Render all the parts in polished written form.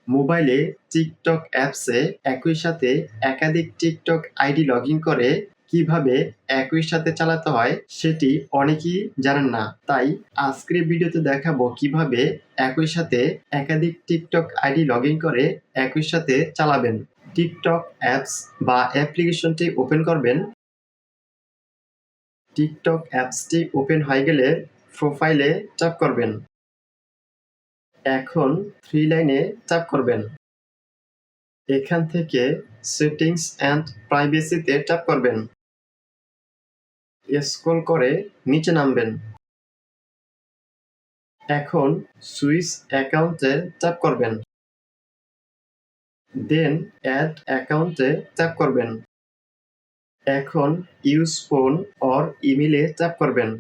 মোবাইলে টিকটক অ্যাপসে একই সাথে একাধিক টিকটক আইডি লগইন করে কিভাবে একই সাথে চালাতে হয় সেটি অনেকেই জানেন না। তাই আজকের ভিডিওতে দেখাবো কিভাবে একই সাথে একাধিক টিকটক আইডি লগইন করে একই সাথে চালাবেন। টিকটক অ্যাপস বা অ্যাপ্লিকেশনটি ওপেন করবেন। টিকটক অ্যাপসটি ওপেন হয়ে গেলে প্রোফাইলে ট্যাপ করবেন। এখন 3 লাইনে ট্যাপ করবেন। এখান থেকে সেটিংস অ্যান্ড প্রাইভেসিতে ট্যাপ করবেন। স্ক্রল করে নিচে নামবেন। এখন সুইচ অ্যাকাউন্টে ট্যাপ করবেন। দেন অ্যাড অ্যাকাউন্টে ট্যাপ করবেন। এখন ইউজ ফোন অর ইমেইলে ট্যাপ করবেন।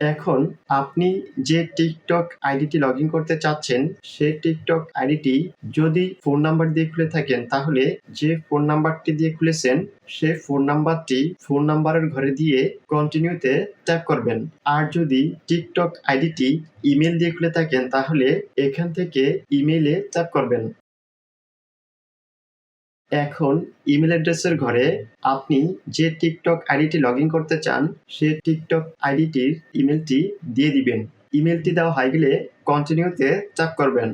এখন আপনি যে টিকটক আইডিটি লগইন করতে চাচ্ছেন সেই টিকটক আইডিটি যদি ফোন নাম্বার দিয়ে খুলে থাকেন তাহলে যে ফোন নাম্বারটি দিয়ে খুলেছেন সে ফোন নাম্বারটি ফোন নাম্বারের ঘরে দিয়ে কন্টিনিউতে ট্যাপ করবেন। আর যদি টিকটক আইডিটি ইমেল দিয়ে খুলে থাকেন তাহলে এখান থেকে ইমেইলে ট্যাপ করবেন। এখন ইমেল অ্যাড্রেসের ঘরে আপনি যে টিকটক আইডিটি লগইন করতে চান সে টিকটক আইডিটির ইমেলটি দিয়ে দিবেন। ইমেলটি দেওয়া হয়ে গেলে কন্টিনিউতে ট্যাপ করবেন।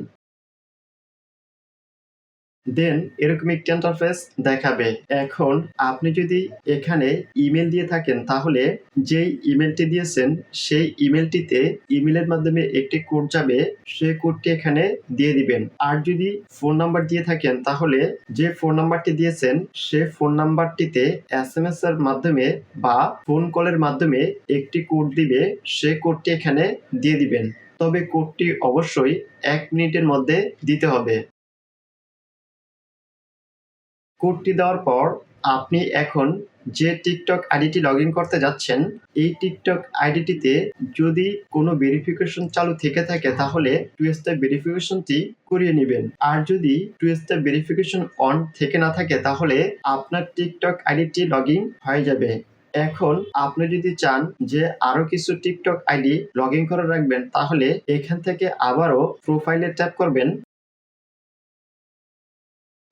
দেন এরকম একটি ইন্টারফেস দেখাবে। এখন আপনি যদি এখানে ইমেল দিয়ে থাকেন তাহলে যেই ইমেলটি দিয়েছেন সেই ইমেলটিতে ইমেলের মাধ্যমে একটি কোড যাবে, সেই কোডটি এখানে দিয়ে দিবেন। আর যদি ফোন নাম্বার দিয়ে থাকেন তাহলে যে ফোন নাম্বারটি দিয়েছেন সে ফোন নাম্বারটিতে SMS এর মাধ্যমে বা ফোন কলের মাধ্যমে একটি কোড দিবে, সে কোডটি এখানে দিয়ে দিবেন। তবে কোডটি অবশ্যই 1 মিনিটের মধ্যে দিতে হবে। কোডটি দেওয়ার পর আপনি এখন যে টিকটক আইডিটি লগইন করতে যাচ্ছেন এই টিকটক আইডিটিতে যদি কোনো ভেরিফিকেশন চালু থেকে থাকে তাহলে 2 স্টেপ ভেরিফিকেশনটি করিয়ে নেবেন। আর যদি 2 স্টেপ ভেরিফিকেশন অন থেকে না থাকে তাহলে আপনার টিকটক আইডিটি লগইন হয়ে যাবে। এখন আপনি যদি চান যে আরো কিছু টিকটক আইডি লগইন করে রাখবেন তাহলে এখান থেকে আবারও প্রোফাইলে ট্যাপ করবেন।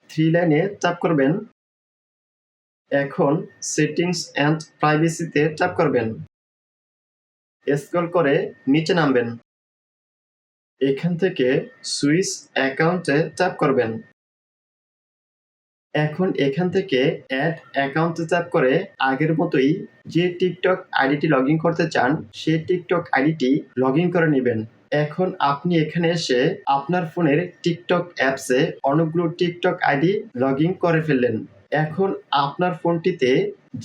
3 লাইনে ট্যাপ করবেন। এখন সেটিংস অ্যান্ড প্রাইভেসিতে ট্যাপ করবেন। স্ক্রল করে নিচে নামবেন। এখান থেকে সুইচ অ্যাকাউন্টে ট্যাপ করবেন। এখন এখান থেকে অ্যাড অ্যাকাউন্টে ট্যাপ করে আগের মতোই যে টিকটক আইডিটি লগইন করতে চান সেই টিকটক আইডিটি লগইন করে নেবেন। এখন আপনি এখানে এসে আপনার ফোনের টিকটক অ্যাপসে অনেকগুলো টিকটক আইডি লগইন করে ফেললেন। এখন আপনার ফোনটিতে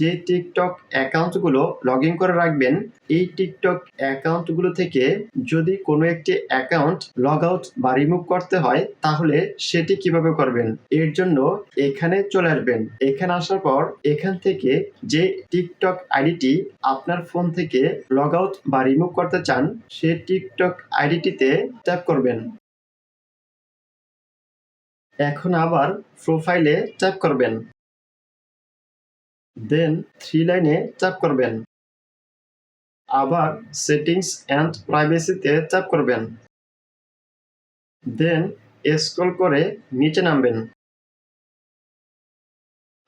যে টিকটক অ্যাকাউন্টগুলো লগইন করে রাখবেন এই টিকটক অ্যাকাউন্টগুলো থেকে যদি কোনো একটি অ্যাকাউন্ট লগ আউট বা রিমুভ করতে হয় তাহলে সেটি কিভাবে করবেন? এর জন্য এখানে চলে আসবেন। এখানে আসার পর এখান থেকে যে টিকটক আইডিটি আপনার ফোন থেকে লগ আউট বা রিমুভ করতে চান সেই টিকটক আইডিটিতে ট্যাপ করবেন। এখন আবার প্রোফাইলে ট্যাপ করবেন। দেন 3 লাইনে ট্যাপ করবেন। আবার সেটিংস অ্যান্ড প্রাইভেসিতে ট্যাপ করবেন। দেন স্ক্রল করে নিচে নামবেন।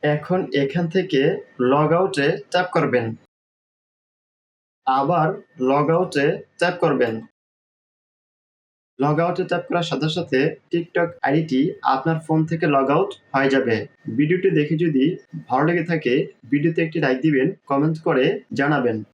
এখন এখান থেকে লগ আউটে ট্যাপ করবেন। আবার লগ আউটে ট্যাপ করবেন। লগ আউটে ট্যাপ করার সাথে সাথে টিকটক আইডিটি আপনার ফোন থেকে লগ আউট হয়ে যাবে। ভিডিওটি দেখে যদি ভালো লেগে থাকে ভিডিওতে একটি লাইক দিবেন, কমেন্ট করে জানাবেন।